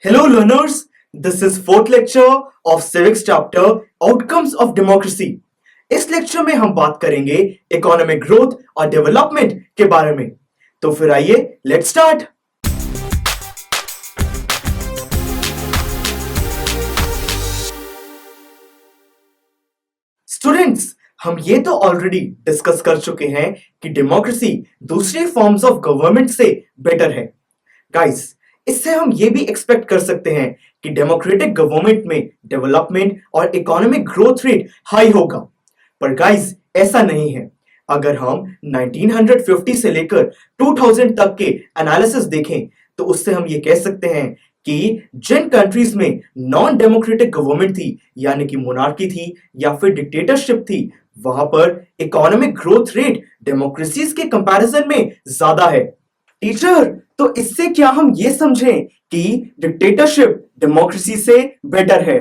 Hello learners, this is fourth lecture of civics chapter Outcomes of Democracy. इस lecture में हम बात करेंगे इकोनॉमिक ग्रोथ और डेवलपमेंट के बारे में। तो फिर आइए लेट्स स्टार्ट। स्टूडेंट्स, हम ये तो ऑलरेडी डिस्कस कर चुके हैं कि डेमोक्रेसी दूसरे फॉर्म्स ऑफ गवर्नमेंट से बेटर है। गाइस, इससे हम ये भी एक्सपेक्ट कर सकते हैं कि डेमोक्रेटिक गवर्नमेंट में डेवलपमेंट और इकोनॉमिक ग्रोथ रेट हाई होगा। पर गाइस, ऐसा नहीं है। अगर हम 1950 से लेकर 2000 तक के एनालिसिस देखें तो उससे हम ये कह सकते हैं कि जिन कंट्रीज में नॉन डेमोक्रेटिक गवर्नमेंट थी, यानी कि मोनार्की थी या फिर डिक्टेटरशिप थी, वहां पर इकोनॉमिक ग्रोथ रेट डेमोक्रेसीज के कंपैरिजन में ज्यादा है। टीचर, तो इससे क्या हम ये समझें कि डिक्टेटरशिप डेमोक्रेसी से बेटर है?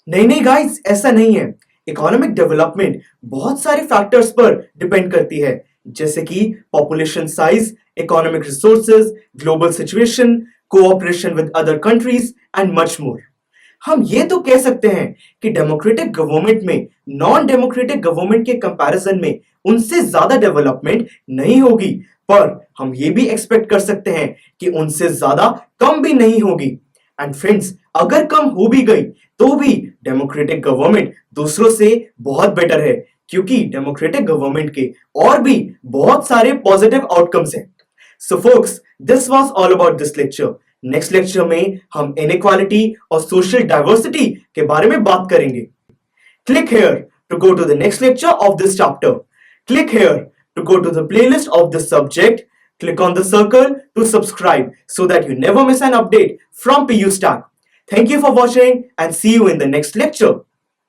नहीं नहीं गाइस, ऐसा नहीं है। इकोनॉमिक डेवलपमेंट बहुत सारे फैक्टर्स पर डिपेंड करती है, जैसे कि population size, economic resources, global situation, cooperation with other countries and much more. हम ये तो कह सकते हैं कि डेमोक्रेटिक गवर्नमेंट में नॉन डेमोक्रेटिक गवर्नमेंट के कंपैरिजन में उनसे ज्यादा डेवलपमेंट नहीं होगी, पर हम ये भी एक्सपेक्ट कर सकते हैं कि उनसे ज्यादा कम भी नहीं होगी। एंड फ्रेंड्स, अगर कम हो भी गई तो भी डेमोक्रेटिक गवर्नमेंट दूसरों से बहुत बेटर है, क्योंकि डेमोक्रेटिक गवर्नमेंट के और भी बहुत सारे पॉजिटिव आउटकम्स हैं। सो focus, this was all about this lecture. Next lecture में हम इनइक्वालिटी और सोशल डाइवर्सिटी के बारे में बात करेंगे। Click here to go to the next lecture of this chapter. Click here to go to the playlist of this subject. Click on the circle to subscribe so that you never miss an update from PU Stack. Thank you for watching and see you in the next lecture.